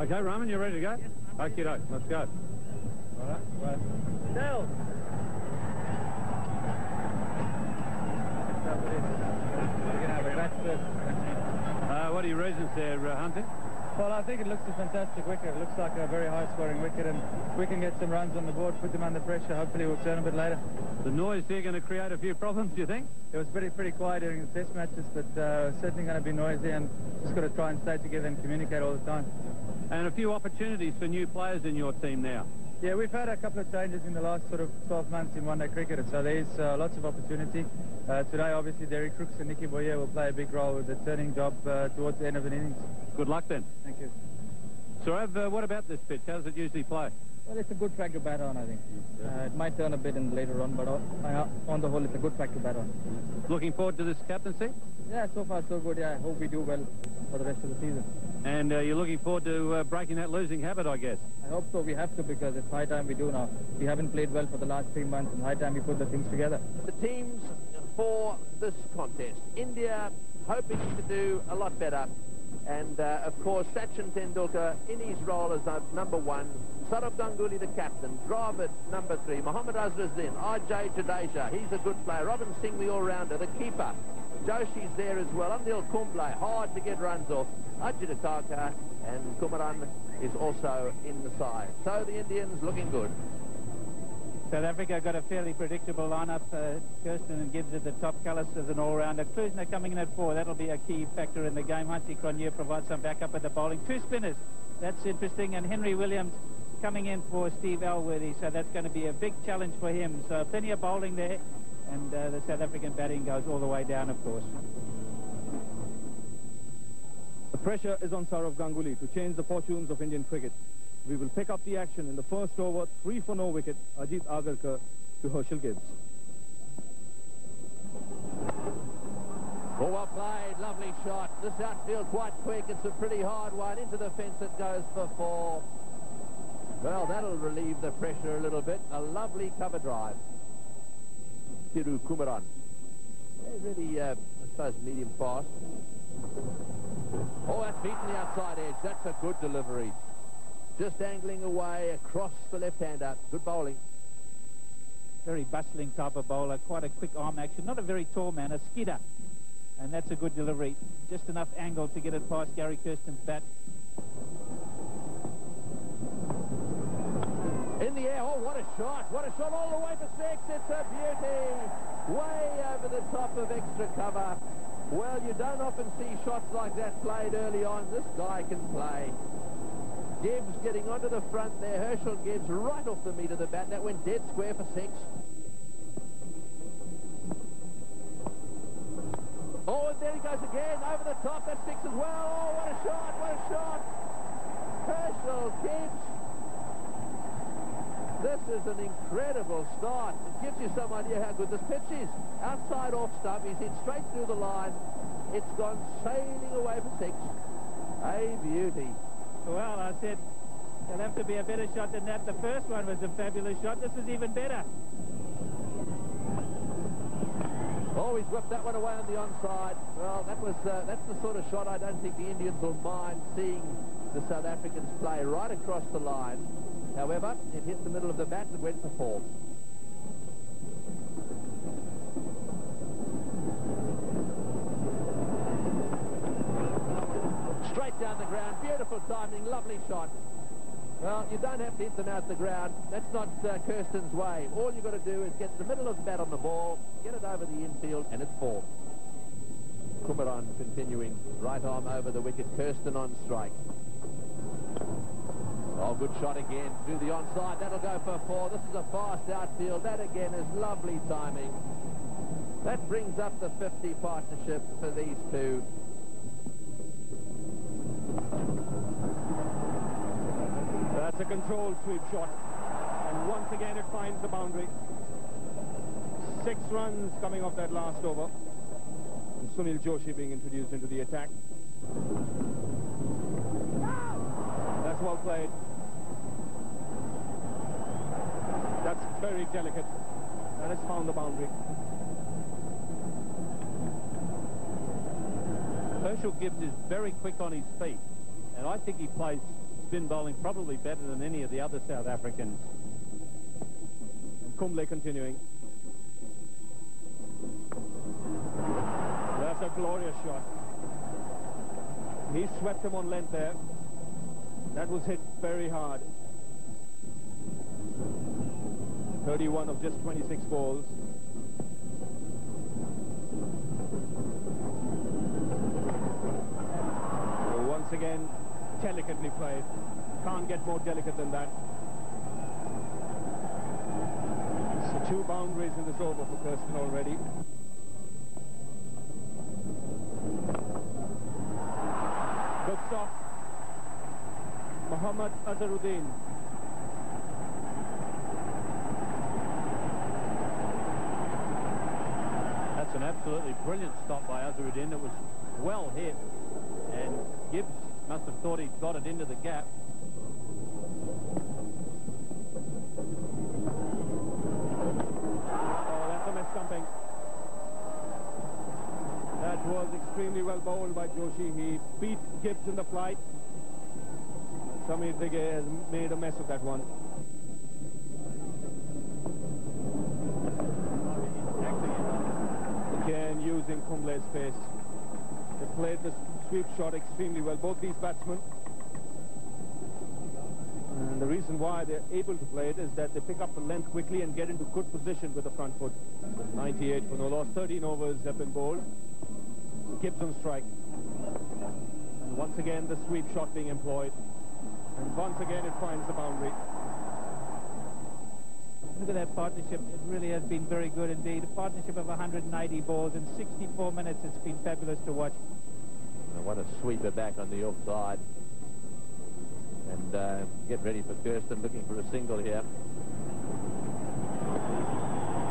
Okay, Raman, you ready to go? Yes. Okay, let's go. All right, right. Down. What are your reasons there, Hunter? Well, I think it looks a fantastic wicket. It looks like a very high-scoring wicket, and we can get some runs on the board, put them under pressure. Hopefully we'll turn a bit later. The noise there going to create a few problems, do you think? It was pretty quiet during the test matches, but certainly going to be noisy, and just got to try and stay together and communicate all the time. And a few opportunities for new players in your team now. Yeah, we've had a couple of changes in the last sort of 12 months in one-day cricket, so there's lots of opportunity. Today, obviously, Derek Crooks and Nicky Boyer will play a big role with the turning job towards the end of an innings. Good luck then. Thank you. SOURAV, what about this pitch? How does it usually play? Well, it's a good track to bat on, I think. It might turn a bit in later on, but on the whole, it's a good track to bat on. Looking forward to this captaincy? Yeah, so far so good. Yeah, I hope we do well for the rest of the season. And you're looking forward to breaking that losing habit, I guess? I hope so. We have to, because it's high time we do now. We haven't played well for the last 3 months, and high time we put the things together. The teams for this contest. India hoping to do a lot better. And, of course, Sachin Tendulkar in his role as number 1. SOURAV Ganguly, the captain. Dravid, number 3. Mohammad Azharuddin. Ajay Jadeja. He's a good player. Robin Singh, the all-rounder. The keeper. Joshi's there as well. Anil Kumble. Hard to get runs off. Ajit Thakur and Kumaran is also in the side. So the Indians looking good. South Africa got a fairly predictable lineup. Kirsten and Gibbs at the top, Callis as an all-rounder. Klusner coming in at 4. That'll be a key factor in the game. Huntly Cronje provides some backup at the bowling. 2 spinners. That's interesting. And Henry Williams coming in for Steve Elworthy. So that's going to be a big challenge for him. So plenty of bowling there. And the South African batting goes all the way down, of course. The pressure is on SOURAV Ganguly to change the fortunes of Indian cricket. We will pick up the action in the first over, 3 for no wicket, Ajit Agarkar to Herschel Gibbs. Oh, well played, lovely shot. This outfield quite quick, it's a pretty hard one. Into the fence it goes for 4. Well, that'll relieve the pressure a little bit. A lovely cover drive. Thiru Kumaran. Really, I suppose, medium fast. Oh, that's beaten the outside edge. That's a good delivery. Just angling away across the left-hander. Good bowling. Very bustling type of bowler. Quite a quick arm action. Not a very tall man, a skidder. And that's a good delivery. Just enough angle to get it past Gary Kirsten's bat. In the air. Oh, what a shot. What a shot all the way for 6. It's a beauty. Way over the top of extra cover. Well, you don't often see shots like that played early on. This guy can play. Gibbs getting onto the front there. Herschel Gibbs right off the meat of the bat. That went dead square for 6. Oh, and there he goes again. Over the top. That's 6 as well. Oh, what a shot. What a shot. Herschel Gibbs. This is an incredible start. It gives you some idea how good this pitch is. Outside off stump. He's hit straight through the line. It's gone sailing away for 6. A beauty. Well, I said there'll have to be a better shot than that. The first one was a fabulous shot. This is even better. Oh, he's whipped that one away on the onside. Well, that's the sort of shot I don't think the Indians will mind seeing the South Africans play right across the line. However, it hit the middle of the bat and went for 4. Straight down the ground. Beautiful timing. Lovely shot. Well, you don't have to hit them out the ground. That's not Kirsten's way. All you've got to do is get the middle of the bat on the ball, get it over the infield, and it's 4. Kumaran continuing. Right arm over the wicket. Kirsten on strike. Oh, good shot again. To the onside. That'll go for 4. This is a fast outfield. That again is lovely timing. That brings up the 50 partnership for these two. That's a controlled sweep shot. And once again it finds the boundary. 6 runs coming off that last over. And Sunil Joshi being introduced into the attack. That's well played. That's very delicate. That has found the boundary. Herschel Gibbs is very quick on his feet, and I think he plays spin bowling probably better than any of the other South Africans. And Kumble continuing. That's a glorious shot. He swept him on length there. That was hit very hard. 31 of just 26 balls. So once again, delicately played. Can't get more delicate than that. So 2 boundaries in this over for Kirsten already. Good stop. Mohammad Azharuddin. That's an absolutely brilliant stop by Azharuddin. It was well hit, and Gibbs must have thought he'd got it into the gap. Oh, that's a miss stumping. That was extremely well bowled by Joshi. He beat Gibbs in the flight. Samir Dige has made a mess of that one. Again, using Kumble's pace. They played the sweep shot extremely well, both these batsmen. And the reason why they're able to play it is that they pick up the length quickly and get into good position with the front foot. 98 for no loss. 13 overs have been bowled. Gibbs on strike. And once again, the sweep shot being employed. And once again, it finds the boundary. Look at that partnership. It really has been very good indeed. A partnership of 190 balls in 64 minutes. It's been fabulous to watch. I want to sweep it back on the offside. And get ready for Kirsten, looking for a single here.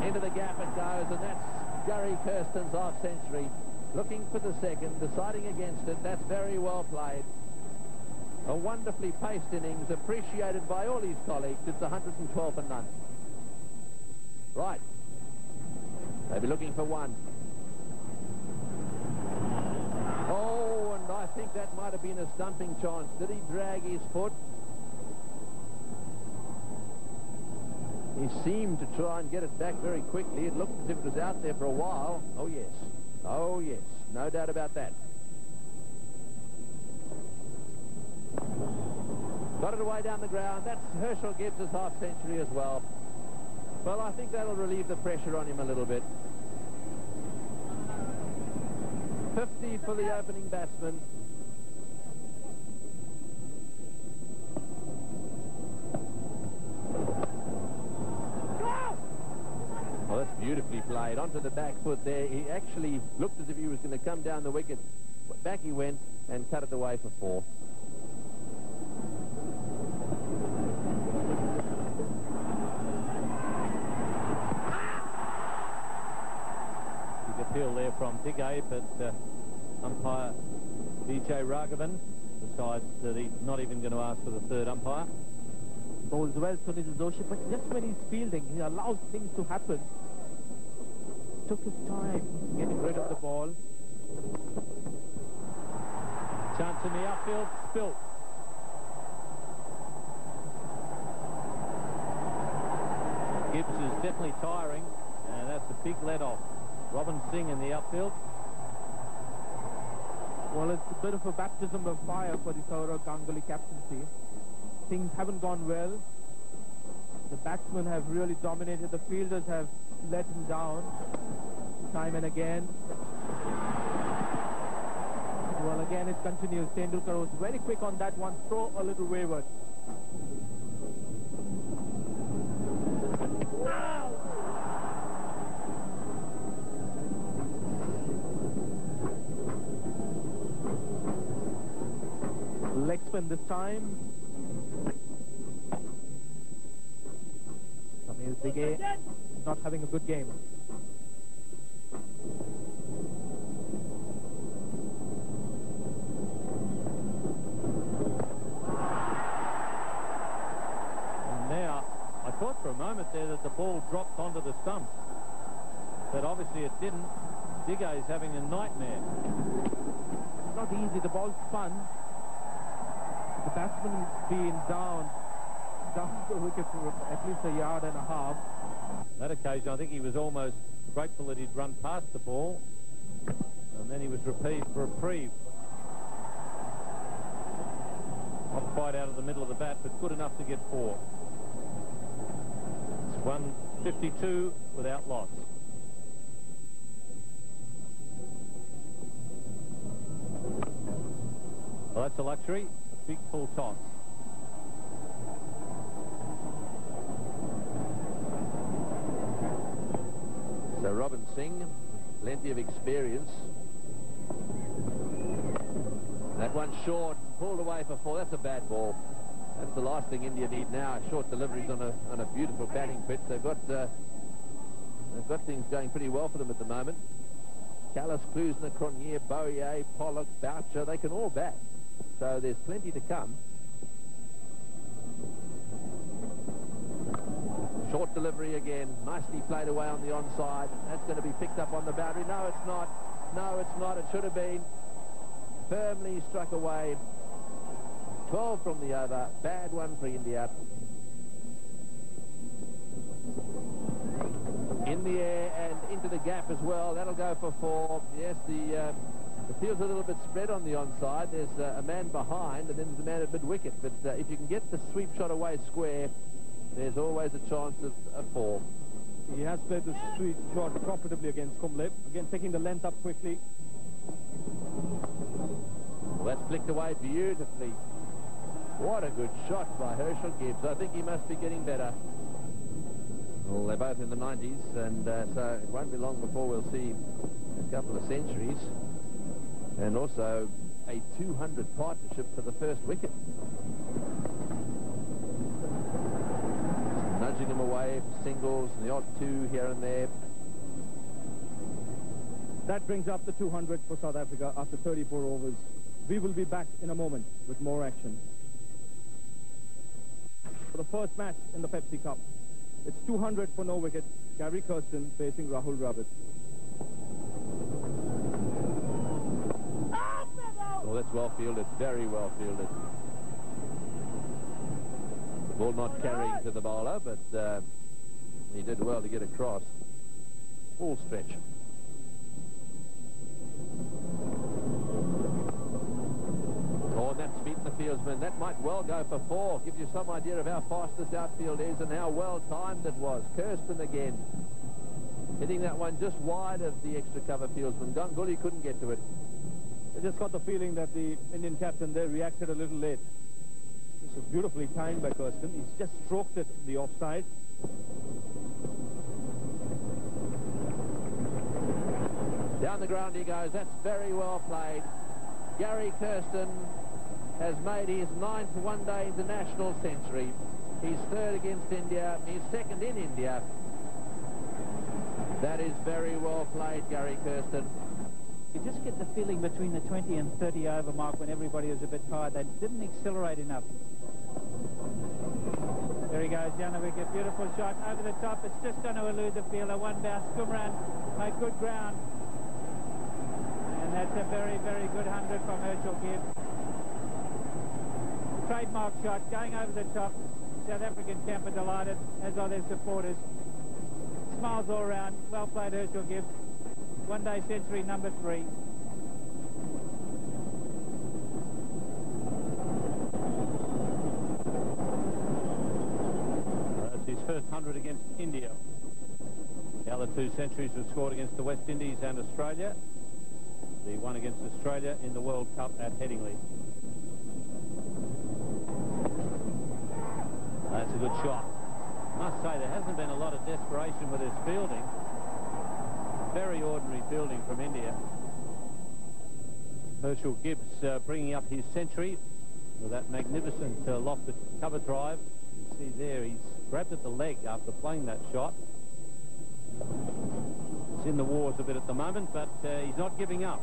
Into the gap it goes, and that's Gary Kirsten's half century. Looking for the second, deciding against it. That's very well played. A wonderfully paced innings, appreciated by all his colleagues. It's 112 for none. Right. They'll be looking for one. Oh, and I think that might have been a stumping chance. Did he drag his foot? He seemed to try and get it back very quickly. It looked as if it was out there for a while. Oh, yes. Oh, yes. No doubt about that. Got it away down the ground. That's Herschel Gibbs' half century as well. Well, I think that'll relieve the pressure on him a little bit. 50 for the opening batsman. Well, that's beautifully played. Onto the back foot there. He actually looked as if he was going to come down the wicket. Back he went and cut it away for 4. Appeal there from Dige, but umpire Vijay Raghavan decides that he's not even going to ask for the third umpire. Bowls well Sunil Joshi, but just when he's fielding, he allows things to happen. Took his time getting rid of the ball. Chance in the outfield, spilt. Gibbs is definitely tiring, and that's a big let-off. Robin Singh in the outfield. Well, it's a bit of a baptism of fire for the SOURAV Ganguly captaincy. Things haven't gone well. The batsmen have really dominated. The fielders have let him down time and again. Well, again, it continues. Tendulkar was very quick on that one. Throw a little wayward. Leg spin this time. Samir Dige not having a good game. And now, I thought for a moment there that the ball dropped onto the stumps, but obviously it didn't. Dige is having a nightmare. It's not easy. The ball spun. the batsman being down the wicket for at least a yard and a half. That occasion, I think he was almost grateful that he'd run past the ball, and then he was reprieved for a reprieve. Not quite out of the middle of the bat, but good enough to get 4. It's 152 without loss. Well, that's a luxury. A big full toss. So Robin Singh, plenty of experience. That one short, pulled away for 4. That's a bad ball. That's the last thing India need now. Short deliveries on a beautiful batting pitch. They've got things going pretty well for them at the moment. Callis, Klusner, Cronje, Boyer, Pollock, Boucher, they can all bat. So there's plenty to come. Short delivery again, nicely played away on the onside. That's going to be picked up on the boundary. No, it's not. No, it's not. It should have been. Firmly struck away. 12 from the over. Bad one for India. In the air and into the gap as well. That'll go for 4. Yes, the field's a little bit spread on the onside. There's a man behind and then there's a man at mid-wicket. But if you can get the sweep shot away square, there's always a chance of a 4. He has played the sweep shot profitably against Kumble. Again, taking the length up quickly. Well, that's flicked away beautifully. What a good shot by Herschel Gibbs. I think he must be getting better. Well, they're both in the 90s, and so it won't be long before we'll see a couple of centuries. And also a 200 partnership for the first wicket. Nudging him away for singles and the odd 2 here and there. That brings up the 200 for South Africa after 34 overs. We will be back in a moment with more action. For the first match in the Pepsi Cup, it's 200 for no wicket. Gary Kirsten facing Rahul Dravid. Well, that's well fielded, very well fielded. The ball not carrying to the bowler, but he did well to get across. Full stretch. Oh, and that's beaten the fieldsman. That might well go for 4. Gives you some idea of how fast this outfield is and how well timed it was. Kirsten again. Hitting that one just wide of the extra cover fieldsman. Ganguly couldn't get to it. I just got the feeling that the Indian captain there reacted a little late. This was beautifully timed by Kirsten. He's just stroked it the offside. Down the ground he goes. That's very well played. Gary Kirsten has made his 9th one-day international century. He's 3rd against India. He's 2nd in India. That is very well played, Gary Kirsten. You just get the feeling between the 20 and 30 over mark when everybody was a bit tired. They didn't accelerate enough. There he goes, down the wicket. Beautiful shot over the top. It's just going to elude the fielder. One bounce. Kumran made good ground. And that's a very, very good 100 from Herschel Gibbs. Trademark shot going over the top. South African camp are delighted, as are their supporters. Smiles all round. Well played, Herschel Gibbs. One-day century number 3. That's his first 100 against India. The other 2 centuries were scored against the West Indies and Australia. The one against Australia in the World Cup at Headingley. That's a good shot. I must say there hasn't been a lot of desperation with his fielding. Very ordinary fielding from India. Herschel Gibbs bringing up his century with that magnificent lofted cover drive. You can see there he's grabbed at the leg after playing that shot. It's in the wars a bit at the moment, but he's not giving up.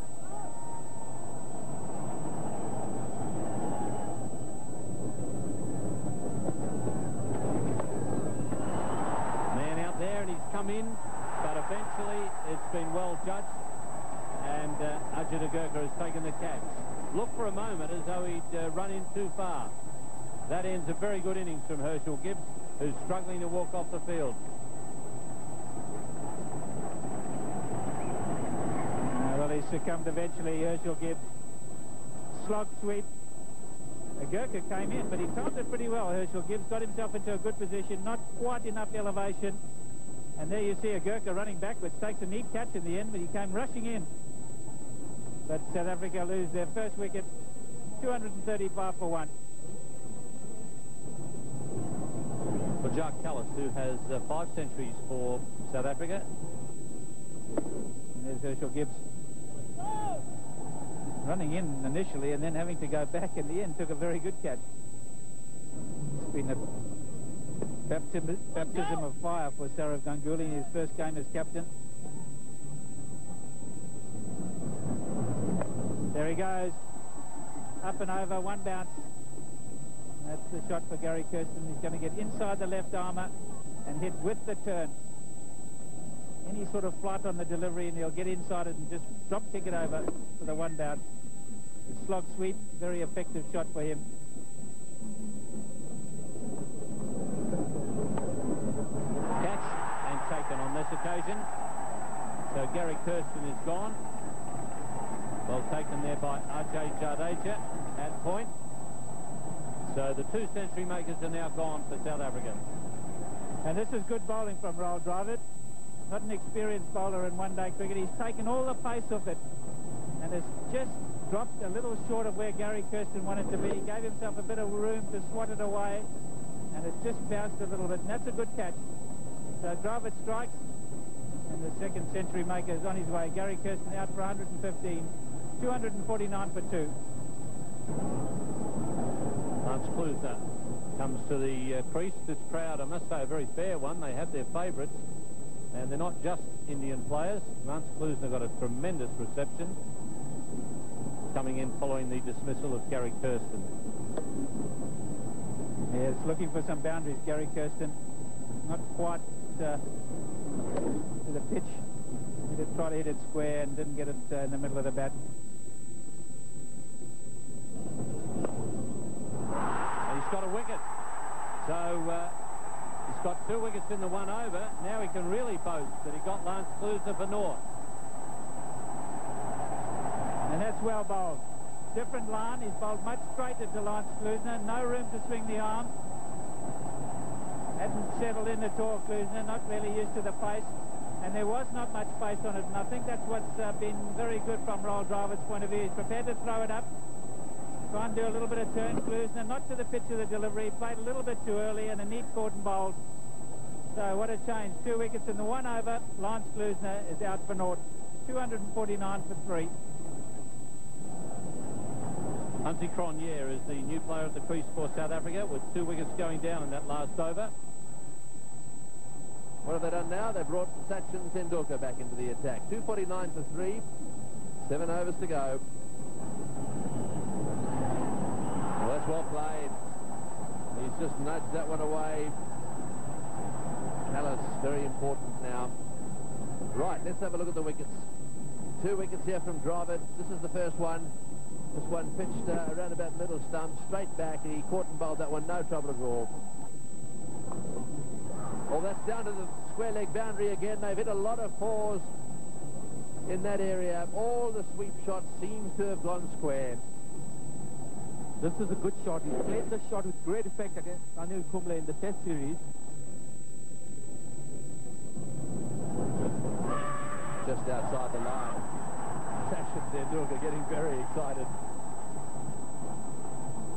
Man out there and he's come in. But eventually, it's been well judged, and Ajit Agarkar has taken the catch. looked for a moment as though he'd run in too far. That ends a very good innings from Herschel Gibbs, who's struggling to walk off the field. Well, he succumbed eventually, Herschel Gibbs. Slog sweep. A Gurkha came in, but he timed it pretty well. Herschel Gibbs got himself into a good position, not quite enough elevation. And there you see a Gurkha running backwards, takes a neat catch in the end, but he came rushing in. But South Africa lose their first wicket, 235 for 1. For Jacques Kallis, who has 5 centuries for South Africa. And there's Herschel Gibbs. Running in initially and then having to go back in the end, took a very good catch. It's been a baptism of fire for SOURAV Ganguly in his first game as captain. There he goes. Up and over, 1 bounce. That's the shot for Gary Kirsten. He's going to get inside the left armour and hit with the turn. Any sort of flight on the delivery and he'll get inside it and just drop kick it over for the 1 bounce. The slog sweep, very effective shot for him. Catch and taken on this occasion. So Gary Kirsten is gone. Well taken there by Ajay Jadeja at point. So the 2 century makers are now gone for South Africa. And this is good bowling from Rahul Dravid. Not an experienced bowler in one-day cricket. He's taken all the pace off it and has just dropped a little short of where Gary Kirsten wanted to be. He gave himself a bit of room to swat it away and it's just bounced a little bit, and that's a good catch. So Dravid strikes and the 2nd century maker is on his way. Gary Kirsten out for 115, 249 for 2. Lance Klusener comes to the crease. This crowd, I must say, a very fair one. They have their favourites. And they're not just Indian players. Lance Klusener got a tremendous reception coming in following the dismissal of Gary Kirsten. Yes, looking for some boundaries, Gary Kirsten. Not quite to the pitch. He did try to hit it square and didn't get it in the middle of the bat. And he's got a wicket. So he's got 2 wickets in the 1 over. Now he can really boast that he got Lance Klusener for naught. And that's well bowled. Different line. He's bowled much straighter to Lance Klusener. No room to swing the arm. Hadn't settled in at all, Klusener. Not really used to the pace. And there was not much pace on it. And I think that's what's been very good from Rahul Dravid's point of view. He's prepared to throw it up. Try and do a little bit of turn. Klusener not to the pitch of the delivery. Played a little bit too early and a neat caught and bowled. So what a change. 2 wickets in the 1 over. Lance Klusener is out for naught. 249 for 3. Hansie Cronje is the new player at the crease for South Africa with 2 wickets going down in that last over. What have they done now? They've brought Sachin Tendulkar back into the attack. 249 for 3. 7 overs to go. Well, that's well played. He's just nudged that one away. Kallis, very important now. Right, let's have a look at the wickets. 2 wickets here from Dravid. This is the first one. This one pitched around about middle stump, straight back, and he caught and bowled that one, no trouble at all. Well, that's down to the square leg boundary again. They've hit a lot of 4s in that area. All the sweep shots seem to have gone square. This is a good shot. He played the shot with great effect against Anil Kumble in the Test series. Just outside the line. Sachin Tendulkar getting very excited.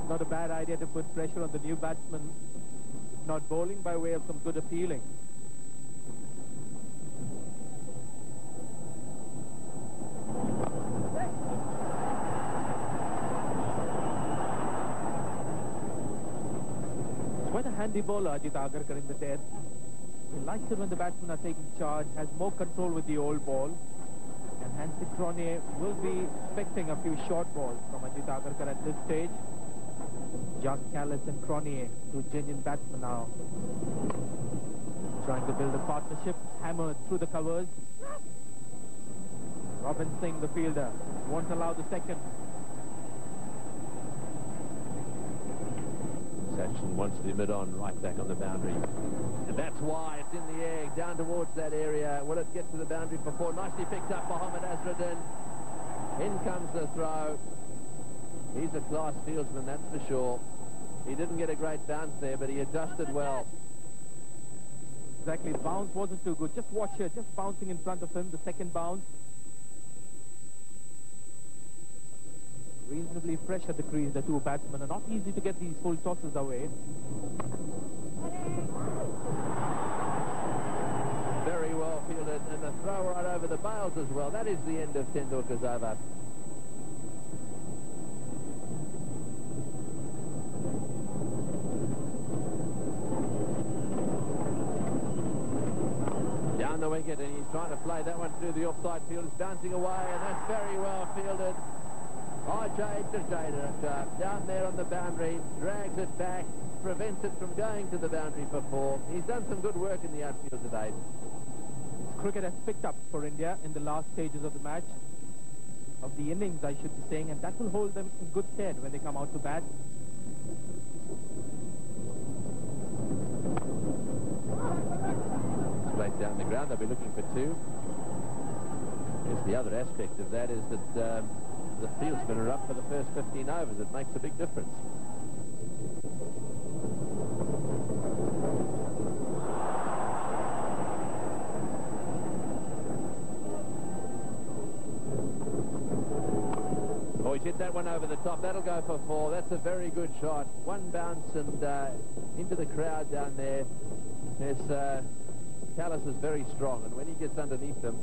Not a bad idea to put pressure on the new batsman. Not bowling by way of some good appealing. It's quite a handy bowler, Ajit Agarkar, in the Test. He likes it when the batsmen are taking charge, has more control with the old ball. And Hansie Cronje will be expecting a few short balls from Ajit Agarkar at this stage. Jacques Kallis and Cronje, 2 genuine batsmen now. Trying to build a partnership, hammered through the covers. Robin Singh, the fielder, won't allow the second. Sachin wants to be mid-on, right back on the boundary. And that's why it's in the air, down towards that area. Will it get to the boundary before? Nicely picked up Mohammad Azharuddin. In comes the throw. He's a class fieldsman, that's for sure. He didn't get a great bounce there, but he adjusted well. Exactly, the bounce wasn't too good. Just watch here, just bouncing in front of him, the second bounce. Reasonably fresh at the crease, the two batsmen. And not easy to get these full tosses away. Very well fielded, and a throw right over the bails as well. That is the end of Tendulkar's over. Down the wicket, and he's trying to play that one through the offside field. It's bouncing away, and that's very well fielded. Down there on the boundary, drags it back, prevents it from going to the boundary for four. He's done some good work in the outfield today. Cricket has picked up for India in the last stages of the match, of the innings I should be saying, and that will hold them in good stead when they come out to bat. Straight down the ground, they'll be looking for two. Here's the other aspect of that is that the fieldsmen are up for the first 15 overs. It makes a big difference. Oh, he's hit that one over the top. That'll go for four. That's a very good shot. One bounce and into the crowd down there. Callis is very strong, and when he gets underneath them,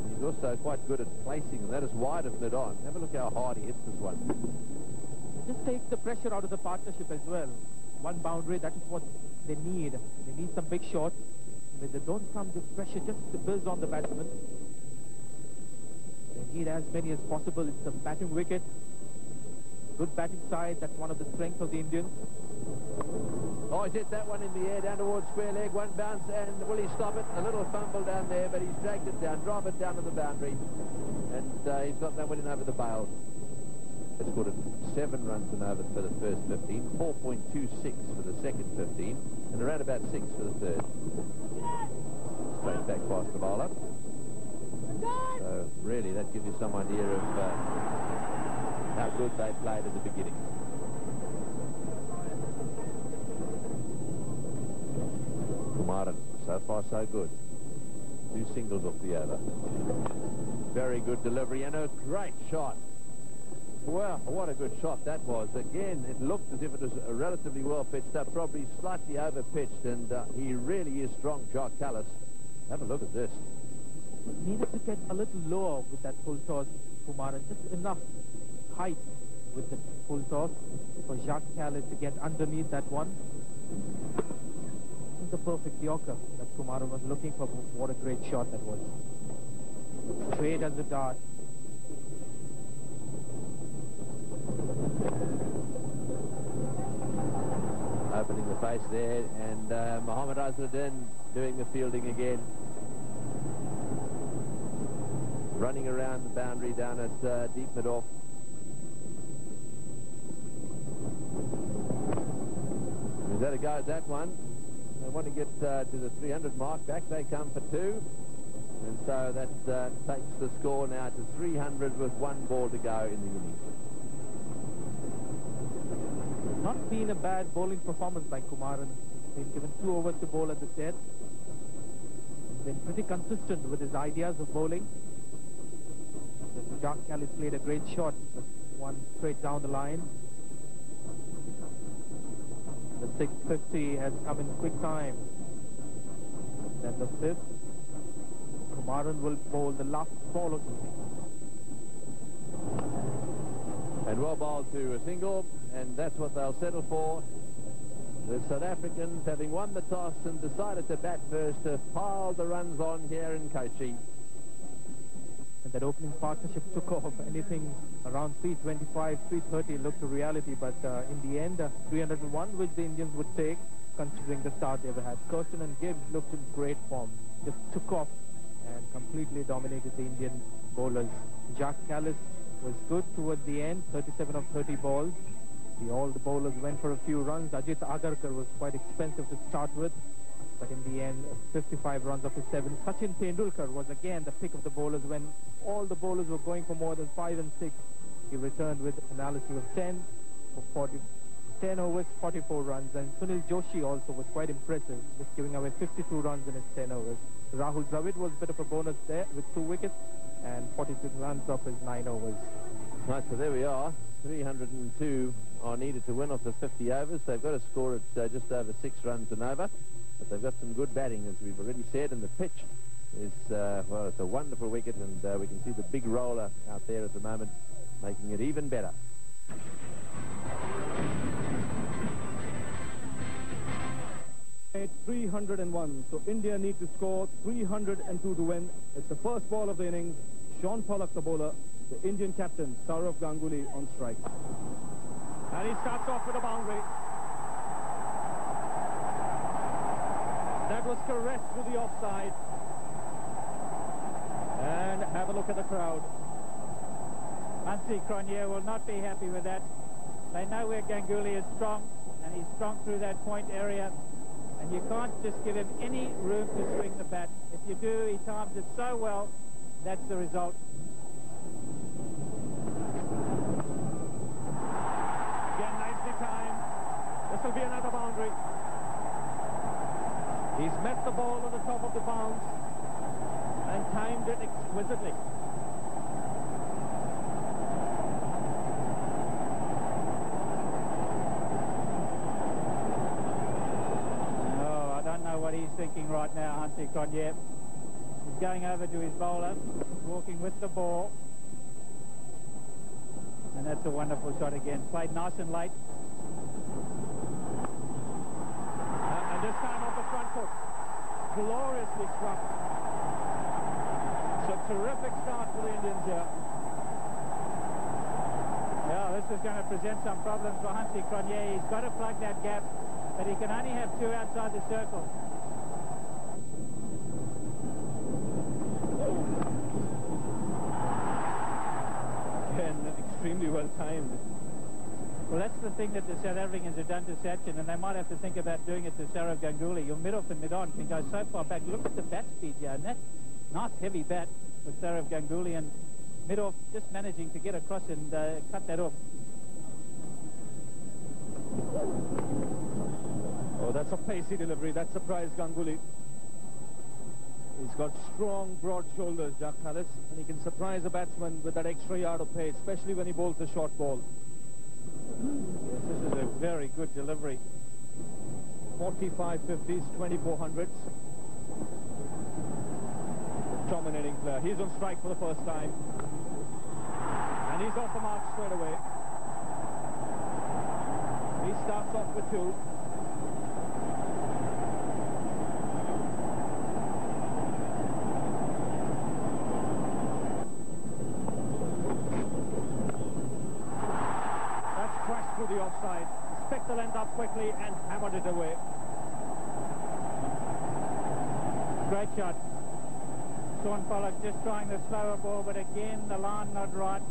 he's also quite good at placing them. That is wide of mid-on. Have a look how hard he hits this one. It just takes the pressure out of the partnership as well. One boundary, that is what they need. They need some big shots. When they don't come, the pressure just builds on the batsmen. They need as many as possible. It's a batting wicket. Good batting side. That's one of the strengths of the Indians. Oh, he's hit that one in the air down towards square leg. One bounce, and will he stop it? A little fumble down there, but he's dragged it down, drive it down to the boundary. And he's got that one in over the bails. It's scored 7 runs and over for the first 15, 4.26 for the second 15, and around about 6 for the third. Straight back past the bowler. So really, that gives you some idea of how good they played at the beginning. Kumaran, so far so good. 2 singles off the over. Very good delivery and a great shot. Wow, what a good shot that was. Again, it looked as if it was relatively well pitched up, probably slightly over pitched, and he really is strong, Jock Callis. Have a look at this. Needed to get a little lower with that full toss, Kumaran. Just enough height with the full toss for Jacques Callis to get underneath that one. The perfect Yorker that Kumaran was looking for. What a great shot that was. Straight as a dart. Opening the face there, and Mohammad Azharuddin doing the fielding again. Running around the boundary down at deep mid-off. Is that a go at that one? They want to get to the 300 mark. Back they come for 2. And so that takes the score now to 300 with 1 ball to go in the innings. Not been a bad bowling performance by Kumaran. He's been given 2 overs to bowl at the set. He's been pretty consistent with his ideas of bowling. Jacques Callis played a great shot. One straight down the line. The 650 has come in quick time. Then the 5th. Kumaran will bowl the last ball of the innings. And well bowled to a single, and that's what they'll settle for. The South Africans, having won the toss and decided to bat first, have piled the runs on here in Kochi. And that opening partnership took off. Anything around 325, 330 looked a reality, but in the end, 301, which the Indians would take, considering the start they ever had. Kirsten and Gibbs looked in great form. Just took off and completely dominated the Indian bowlers. Jacques Callis was good towards the end, 37 of 30 balls. All the bowlers went for a few runs. Ajit Agarkar was quite expensive to start with, but in the end, 55 runs after 7. Sachin Tendulkar was again the pick of the bowlers when all the bowlers were going for more than 5 and 6. He returned with analysis of 10 overs, 44 runs. And Sunil Joshi also was quite impressive, just giving away 52 runs in his 10 overs. Rahul Dravid was a bit of a bonus there with 2 wickets and 46 runs off his 9 overs. Right, so there we are. 302 are needed to win off the 50 overs. They've got to score at just over 6 runs and over. But they've got some good batting, as we've already said, and the pitch is, well, it's a wonderful wicket, and we can see the big roller out there at the moment, making it even better. At 301, so India need to score 302 to win. It's the first ball of the innings. Sean Pollock, the bowler, the Indian captain, SOURAV Ganguly, on strike. And he starts off with a boundary. That was caressed through the offside. And have a look at the crowd. Hansi Cronje will not be happy with that. They know where Ganguly is strong, and he's strong through that point area. And you can't just give him any room to swing the bat. If you do, he times it so well, that's the result. Again, nicely timed. This will be another boundary. He's met the ball on the top of the bounce and timed it exquisitely. Oh, I don't know what he's thinking right now, Hansi Cronje. He's going over to his bowler, walking with the ball. And that's a wonderful shot again. Played nice and late. And this time off the front foot. Gloriously struck. It's a terrific start for the Indians here. Yeah, this is going to present some problems for Hansi Cronje. He's got to plug that gap, but he can only have 2 outside the circle. Again, extremely well timed. Well, that's the thing that the South Africans have done to Sachin, and they might have to think about doing it to SOURAV Ganguly. Your mid-off and mid-on can go so far back. Look at the bat speed here, and that nice heavy bat with SOURAV Ganguly, and mid-off just managing to get across and cut that off. Oh, that's a pacey delivery. That surprised Ganguly. He's got strong, broad shoulders, Jack Harris, and he can surprise a batsman with that extra yard of pace, especially when he bowls the short ball. Yes, this is a very good delivery. 45 50s, 24 hundreds. Dominating player. He's on strike for the first time. And he's off the mark straight away. He starts off with 2. Through the offside, picked the length up quickly and hammered it away. Great shot. Sean Pollock just trying the slower ball, but again the line not right.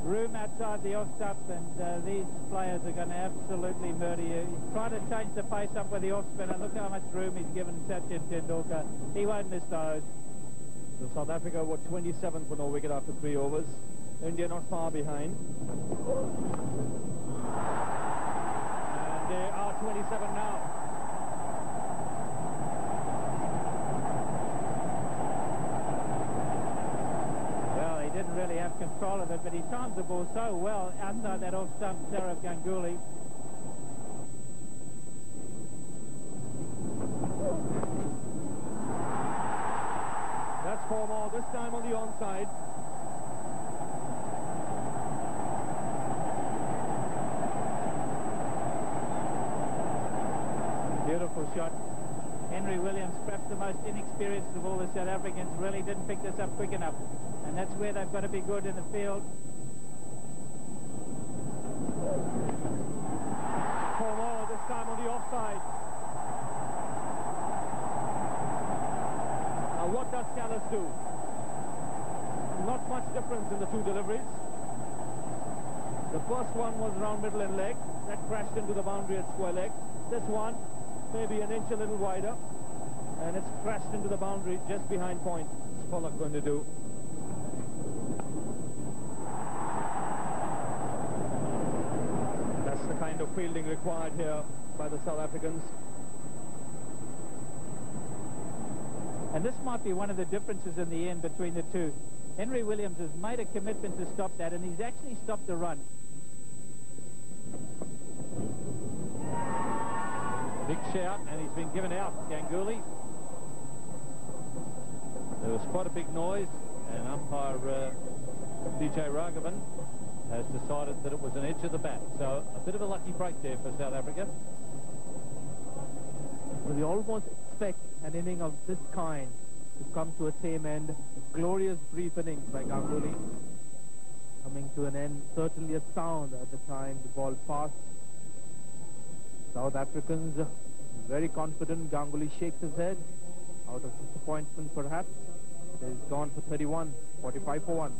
Room outside the off stump, and these players are going to absolutely murder you. He's trying to change the pace up with the off spin, and look how much room he's given Sachin Tendulkar. He won't miss those. So South Africa were 27 for no wicket after 3 overs. India not far behind. And they are 27 now. Well, he didn't really have control of it, but he timed the ball so well outside that off stump, SOURAV Ganguly. That's 4 more, this time on the onside. Beautiful shot. Henry Williams, perhaps the most inexperienced of all the South Africans, really didn't pick this up quick enough. And that's where they've got to be good in the field. 4 more, this time on the offside. Now what does Callis do? Not much difference in the 2 deliveries. The first one was around middle and leg. That crashed into the boundary at square leg. This one, maybe an inch a little wider. And it's crashed into the boundary just behind point. What's Pollock going to do? That's the kind of fielding required here by the South Africans. And this might be one of the differences in the end between the two. Henry Williams has made a commitment to stop that, and he's actually stopped the run. Big shout, and he's been given out, Ganguly. There was quite a big noise, and umpire DJ Raghavan has decided that it was an edge of the bat. So a bit of a lucky break there for South Africa. We almost expect an inning of this kind to come to a tame end. A glorious brief innings by Ganguly. Coming to an end, certainly a sound at the time the ball passed. South Africans very confident. Ganguly shakes his head. Out of disappointment perhaps. He's gone for 31, 45 for 1.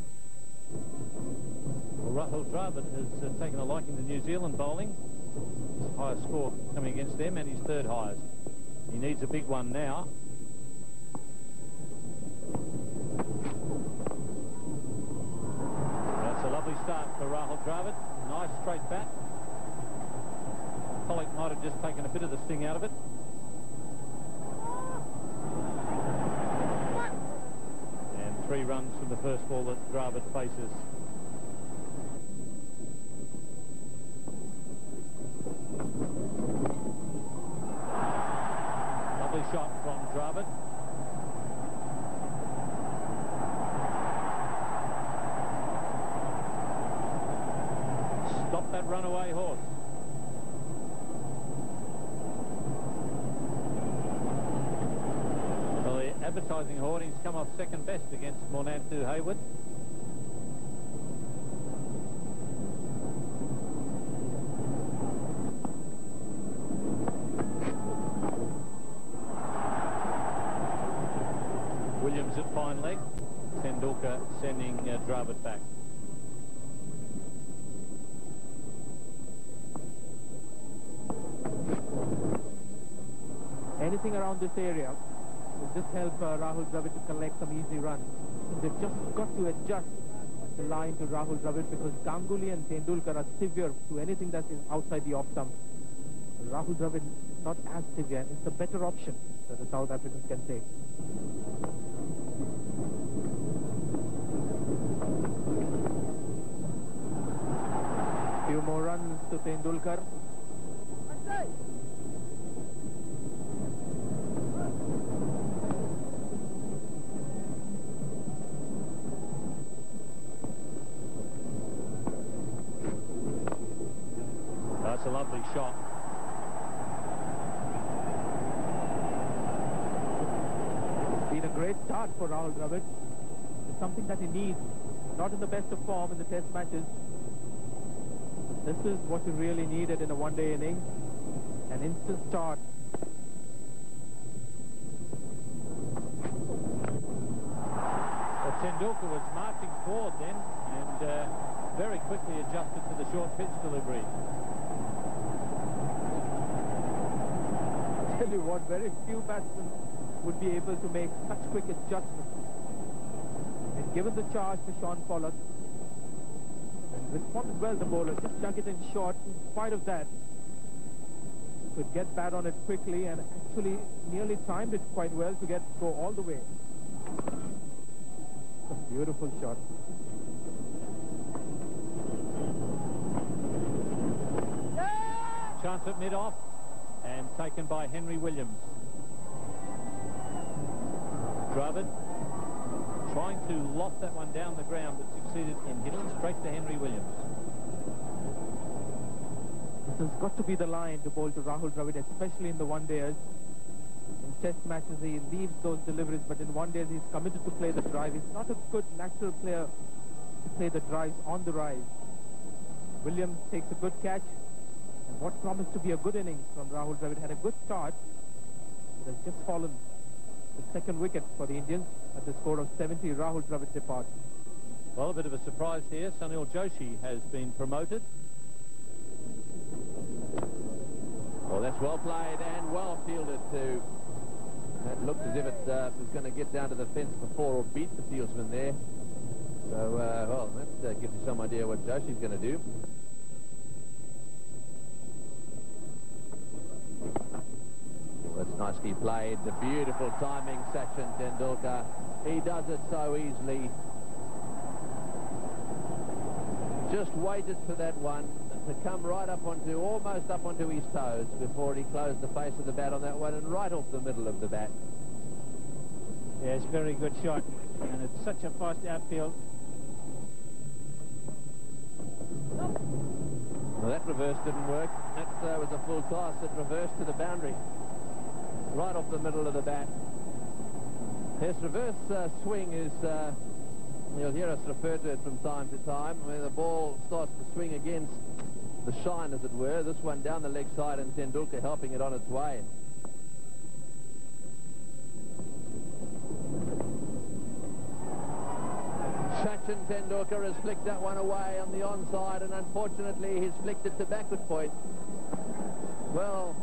Well, Rahul Dravid has taken a liking to New Zealand bowling. His highest score coming against them, and his third highest. He needs a big one now. That's a lovely start for Rahul Dravid. Nice straight bat. Pollock might have just taken a bit of the sting out of it. And 3 runs from the first ball that Dravid faces. Lovely shot from Dravid. Stop that runaway horse. Well, the advertising hoardings come off second best against Mornantu Hayward. Williams at fine leg. Tendulkar sending Dravid back. Anything around this area will just help Rahul Dravid to collect some easy runs. They've just got to adjust the line to Rahul Dravid because Ganguly and Tendulkar are severe to anything that is outside the off stump. Rahul Dravid not as severe. It's a better option that the South Africans can take. Few more runs to Tendulkar. That's a lovely shot. It's been a great start for Rahul Dravid. It's something that he needs. Not in the best of form in the test matches. This is what he really needed in a one-day inning. An instant start. Well, Tendulkar was marching forward then and very quickly adjusted to the short pitch delivery. I'll tell you what, very few batsmen would be able to make such quick adjustments. And given the charge to Sean Pollock, and responded well, the bowler, just dug it in short. In spite of that, could get bat on it quickly and actually nearly timed it quite well to go all the way. A beautiful shot. Chance at mid-off and taken by Henry Williams. Dravid trying to loft that one down the ground, but succeeded in hitting straight to Henry Williams. This has got to be the line to bowl to Rahul Dravid, especially in the one-dayers. In test matches, he leaves those deliveries, but in one-days, he's committed to play the drive. He's not a good natural player to play the drives on the rise. Williams takes a good catch, and what promised to be a good innings from Rahul Dravid had a good start. It has just fallen. The second wicket for the Indians at the score of 70. Rahul Dravid departs. Well, a bit of a surprise here. Sunil Joshi has been promoted. Well, that's well played and well fielded too. That looked as if it was going to get down to the fence before or beat the fieldsman there. So, well, that gives you some idea what Joshi's going to do. That's nicely played. The beautiful timing, Sachin Tendulkar. He does it so easily. Just waited for that one to come right up onto, almost up onto his toes before he closed the face of the bat on that one and right off the middle of the bat. Yeah, it's a very good shot. And it's such a fast outfield. Well, that reverse didn't work. That was a full toss. It reversed to the boundary. Right off the middle of the bat. His reverse swing is, you'll hear us refer to it from time to time, when the ball starts to swing against the shine, as it were. This one down the leg side and Tendulkar helping it on its way. Sachin Tendulkar has flicked that one away on the onside, and unfortunately he's flicked it to backward point. Well,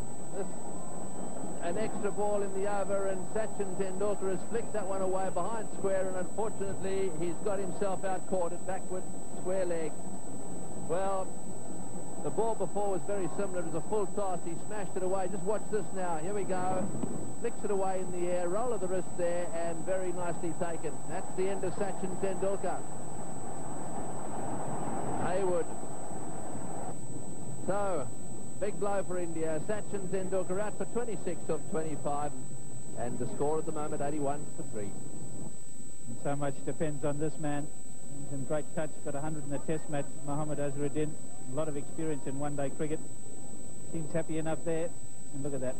an extra ball in the over, and Sachin Tendulkar has flicked that one away behind square, and unfortunately he's got himself out caught at backward square leg. Well, the ball before was very similar. It was a full toss. He smashed it away. Just watch this now. Here we go. Flicks it away in the air. Roll of the wrist there, and very nicely taken. That's the end of Sachin Tendulkar. Haywood. So, big blow for India. Sachin Tendulkar out for 26 of 25. And the score at the moment, 81-3. And so much depends on this man. He's in great touch. Got 100 in the test match. Mohammad Azharuddin. A lot of experience in one-day cricket. Seems happy enough there. And look at that.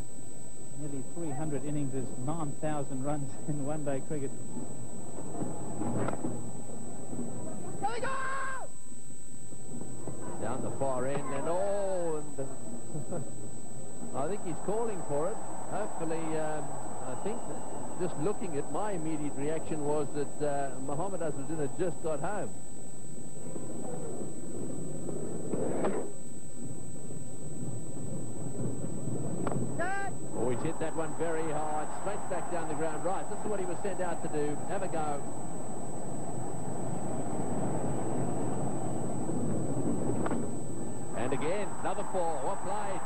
Nearly 300 innings is 9,000 runs in one-day cricket. There we go! Down the far end, and I think he's calling for it. Hopefully, I think that just looking at my immediate reaction was that Mohammad Azharuddin had just got home. Oh, he's hit that one very hard, straight back down the ground. Right, this is what he was sent out to do. Have a go. And again, another four. Well played.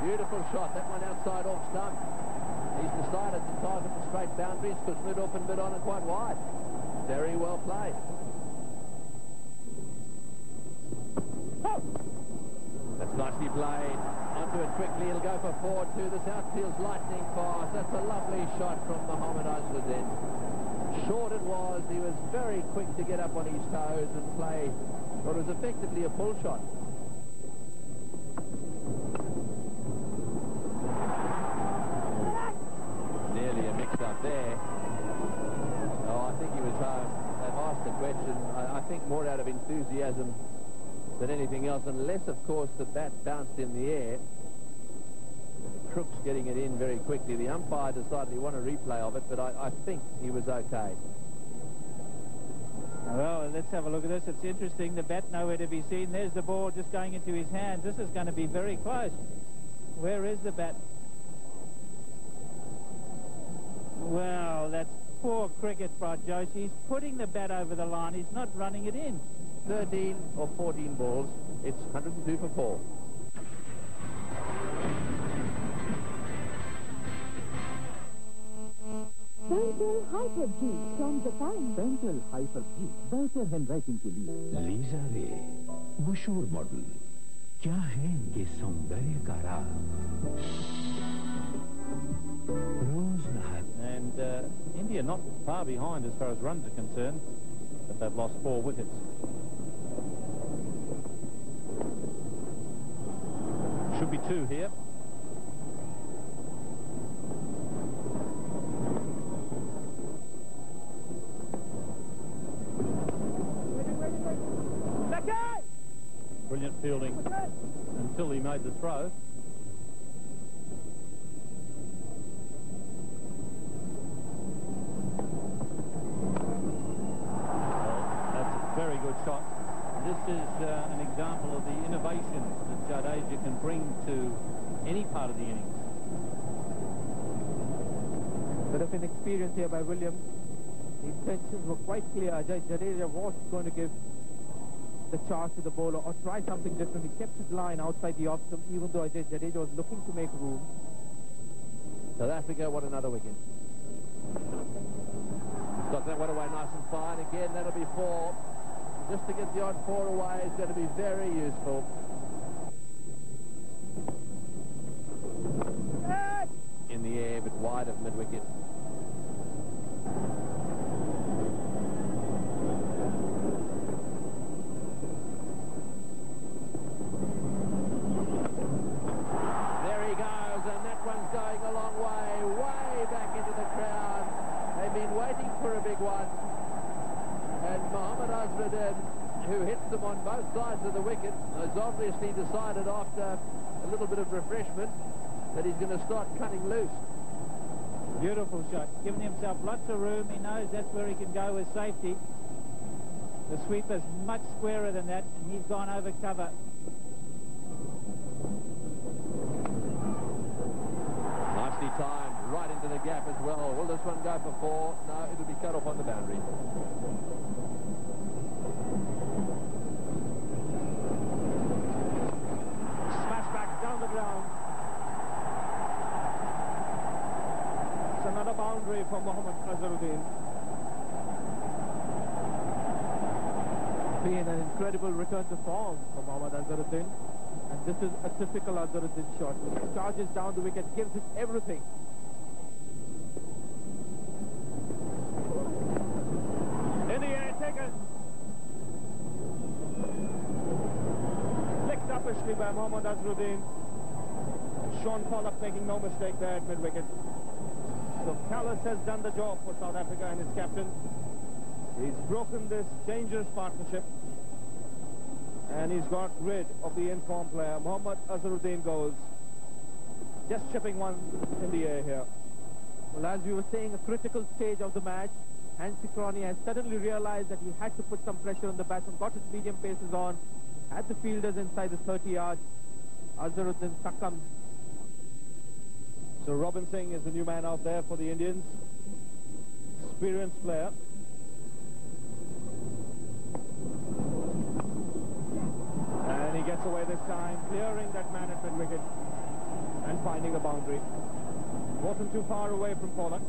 Beautiful shot. That one outside off stump. He's decided to target the straight boundaries because mid off and mid on and quite wide. Very well played. Oh. That's nicely played. Onto it quickly. He'll go for 4-2. This outfield's lightning fast. That's a lovely shot from Mohammad Azharuddin. Short it was. He was very quick to get up on his toes and play what was effectively a pull shot. Nearly a mix-up there. Oh, I think he was home. They've asked the question, I think more out of enthusiasm than anything else, unless, of course, the bat bounced in the air. Crooks getting it in very quickly. The umpire decided he wanted a replay of it, but I think he was okay. Well, let's have a look at this. It's interesting. The bat nowhere to be seen. There's the ball just going into his hands. This is going to be very close. Where is the bat? Well, that's poor cricket by Joshi. He's putting the bat over the line. He's not running it in. 13 or 14 balls. It's 102 for 4. Pentel Hyper G from Japan. Pentel Hyper G बेहतर handwriting के लिए Lisa रे मशहूर model क्या है इनके सौंदर्य का राज रोज नहाते. And India not far behind as far as runs are concerned, but they've lost 4 wickets. Should be 2 here. Brilliant fielding until he made the throw. Well, that's a is an example of the innovations that Jadeja can bring to any part of the innings. Bit of inexperience here by Williams. The intentions were quite clear. Jadeja was going to give the charge to the bowler or try something different. He kept his line outside the off-stump, even though Jadeja was looking to make room. South Africa won another wicket. Got that one away nice and fine. Again, that'll be 4. Just to get the odd 4 away is going to be very useful. In the air, but wide of mid-wicket. Who hits them on both sides of the wicket, has obviously decided after a little bit of refreshment that he's going to start cutting loose. Beautiful shot, giving himself lots of room. He knows that's where he can go with safety. The sweeper's much squarer than that, and he's gone over cover. Nicely timed, right into the gap as well. Will this one go for 4? No, it'll be cut off on the boundary. Another boundary for Mohammad Azharuddin. Been an incredible return to form for Mohammad Azharuddin, and this is a typical Azharuddin shot. He charges down the wicket, gives it everything. In the air, taken. Licked uppishly by Mohammad Azharuddin. Sean Pollock making no mistake there at mid-wicket. So Callis has done the job for South Africa and his captain. He's broken this dangerous partnership. And he's got rid of the informed player. Mohammad Azharuddin goes. Just chipping one in the air here. Well, as we were saying, a critical stage of the match. Hansi Cronje has suddenly realized that he had to put some pressure on the batsman, got his medium paces on, had the fielders inside the 30 yards. Azharuddin succumbed. So Robin Singh is the new man out there for the Indians. Experienced player. And he gets away this time, clearing that man at mid-wicket and finding the boundary. Wasn't too far away from Pollock.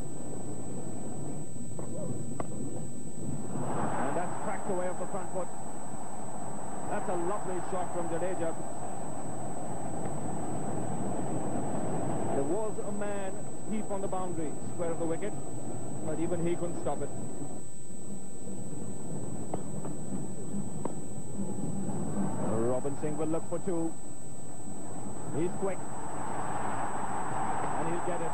And that's cracked away off the front foot. That's a lovely shot from Jadeja. There was a man deep on the boundary, square of the wicket, but even he couldn't stop it. Robin Singh will look for 2. He's quick. And he'll get it.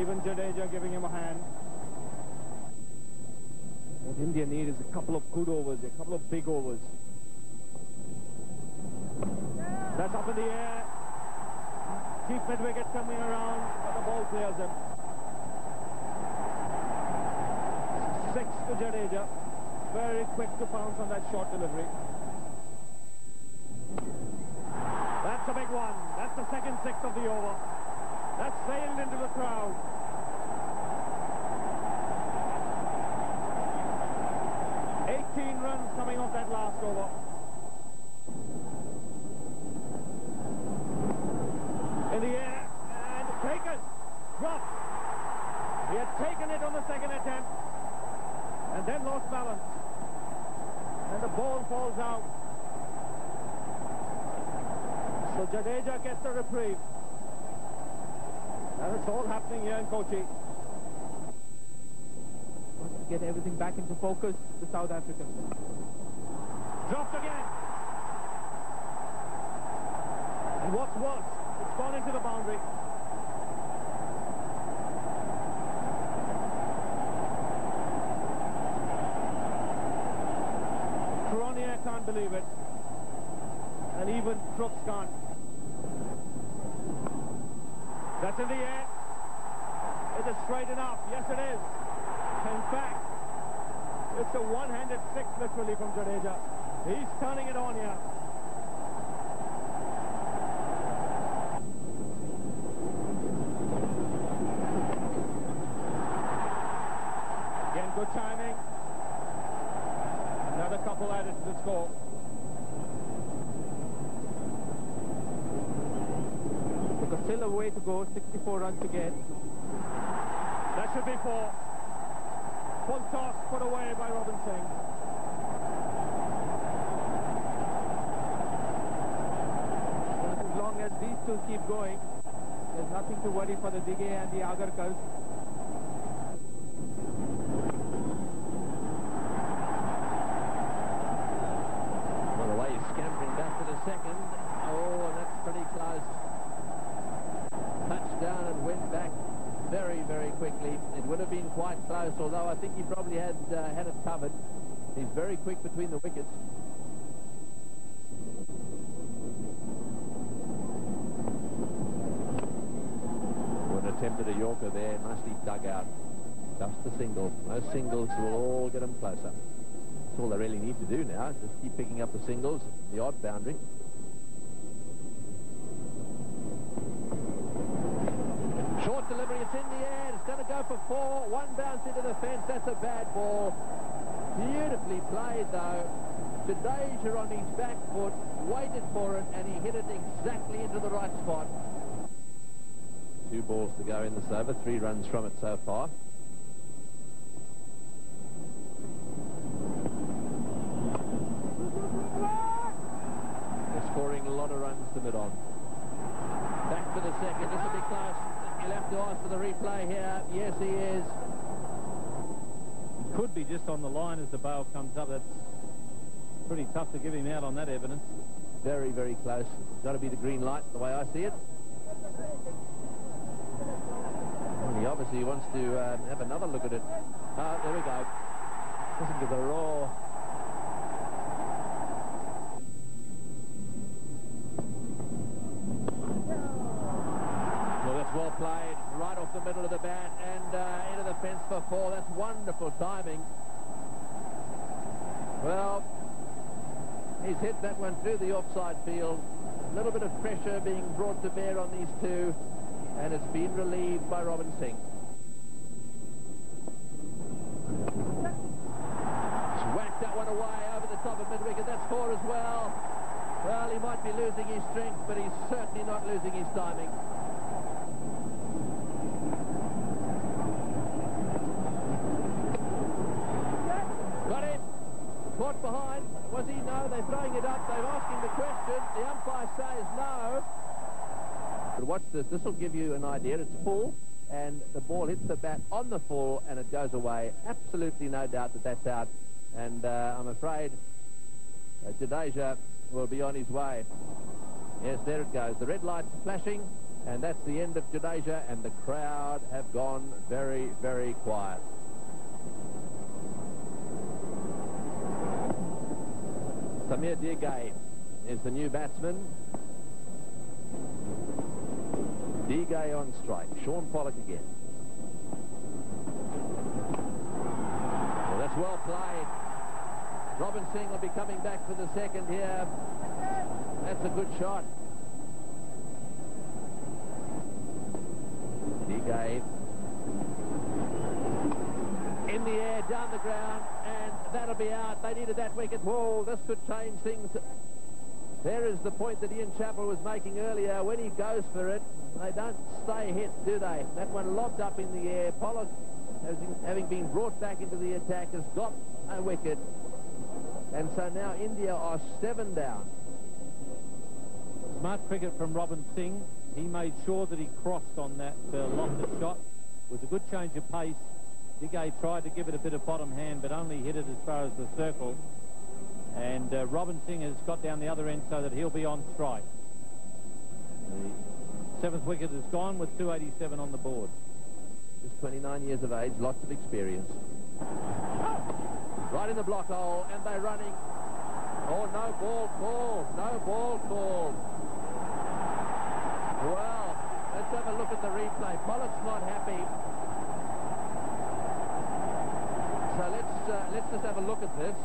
Even Jadeja giving him a hand. What India need is a couple of good overs, a couple of big overs. That's up in the air. Deep mid-wicket coming around, but the ball clears him. 6 to Jadeja. Very quick to pounce on that short delivery. That's a big one. That's the second 6 of the over. That sailed into the crowd. Runs coming off that last over. In the air, and taken. Dropped. He had taken it on the second attempt, and then lost balance. And the ball falls out. So Jadeja gets the reprieve. And it's all happening here in Kochi. Get everything back into focus, the South Africans. Dropped again. And what's worse, it's gone into the boundary. Cronje can't believe it. And even Crooks can't. That's in the air. It is straight enough. Yes, it is. In fact, It's a one-handed six, literally, from Jadeja. He's turning it on here. Again, good timing. Another couple added to the score. Because still a way to go, 64 runs again. That should be four. Full toss put away by Robin Singh. As long as these two keep going, there's nothing to worry for the Dighe and the Agarkars. Well, the way he's scampering back to the second. Oh, and that's pretty close. Touched down and went back very, very quickly. It would have been quite close, although I think he probably had it covered. He's very quick between the wickets. Wood attempted a Yorker there, nicely dug out. Just the single. Those singles will all get him closer. That's all they really need to do now, just keep picking up the singles, the odd boundary. Short delivery, it's in the air, it's going to go for four. One bounce into the fence, that's a bad ball. Beautifully played, though. Jadeja on his back foot, waited for it, and he hit it exactly into the right spot. 2 balls to go in this over, 3 runs from it so far. They're scoring a lot of runs to mid-on. Back for the second, this will be close. You'll have to ask for the replay here. Yes, he is. Could be just on the line as the bail comes up. That's pretty tough to give him out on that evidence. Very, very close. It's got to be the green light, the way I see it. Well, he obviously wants to have another look at it. There we go. Listen to the roar. Well, that's well played. Right off the middle of the bat and into the fence for 4. That's wonderful timing. Well, he's hit that one through the offside field. A little bit of pressure being brought to bear on these two, and it's been relieved by Robin Singh. He's whacked that one away over the top of mid-wicket. That's 4 as well. Well, he might be losing his strength, but he's certainly not losing his timing. Got him. Caught behind. Was he? No, they're throwing it up. They've asked him the question. The umpire says no. But watch this. This will give you an idea. It's full, and the ball hits the bat on the full, and it goes away. Absolutely no doubt that that's out. And I'm afraid Jadeja will be on his way. Yes, there it goes. The red light's flashing, and that's the end of Jadeja, and the crowd have gone very, very quiet. Samir Dighe is the new batsman. Dighe on strike. Sean Pollock again. Well, that's well played. Robin Singh will be coming back for the second here. That's a good shot. Dighe in the air, down the ground, and that'll be out. They needed that wicket. Whoa, this could change things. There is the point that Ian Chappell was making earlier. When he goes for it, they don't stay hit, do they? That one lobbed up in the air. Pollock, having been brought back into the attack, has got a wicket. And so now India are 7 down. Smart cricket from Robin Singh. He made sure that he crossed on that lofted shot. It was a good change of pace. Dighe tried to give it a bit of bottom hand, but only hit it as far as the circle. And Robin Singh has got down the other end so that he'll be on strike. The 7th wicket is gone with 287 on the board. Just 29 years of age, lots of experience. Right in the block hole, and they're running. Oh, no ball called. No ball called. Well, let's have a look at the replay. Pollock's not happy. So let's just have a look at this.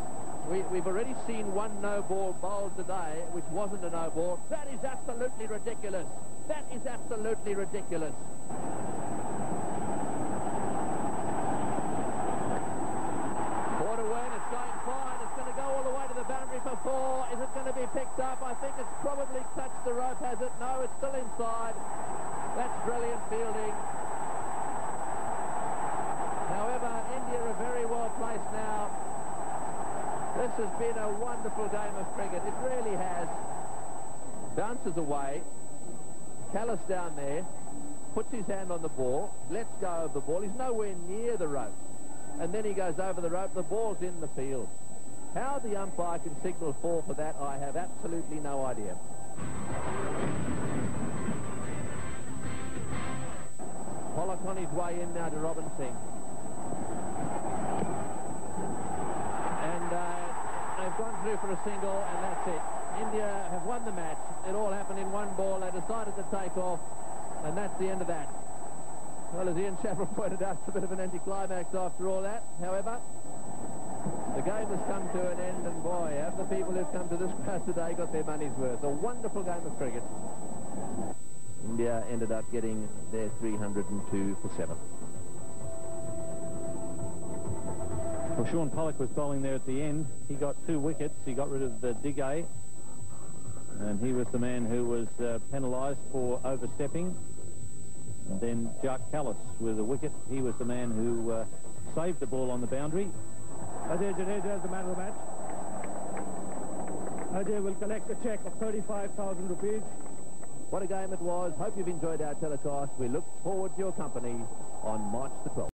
We've already seen one no ball bowled today, which wasn't a no ball. That is absolutely ridiculous. That is absolutely ridiculous. Ball to win, it's going fine. It's going to go all the way to the boundary for 4. Is it going to be picked up? I think it's probably touched the rope, has it? No, it's still inside. That's brilliant fielding. However, India are very well placed now. This has been a wonderful game of cricket. It really has. Bounces away. Callis down there. Puts his hand on the ball. Lets go of the ball. He's nowhere near the rope. And then he goes over the rope. The ball's in the field. How the umpire can signal 4 for that, I have absolutely no idea. Pollock on his way in now to Robin Singh. And they've gone through for a single, and that's it. India have won the match. It all happened in one ball. They decided to take off, and that's the end of that. Well, as Ian Chappell pointed out, it's a bit of an anticlimax after all that. However, the game has come to an end, and boy, have the people who've come to this crowd today got their money's worth. A wonderful game of cricket. India ended up getting their 302 for 7. Well, Sean Pollock was bowling there at the end. He got 2 wickets. He got rid of Digay, and he was the man who was penalised for overstepping. And then Jacques Callis with a wicket. He was the man who saved the ball on the boundary. Ajay Jadeja is the man of the match. Ajay will collect a cheque of 35,000 rupees. What a game it was. Hope you've enjoyed our telecast. We look forward to your company on March the 12th.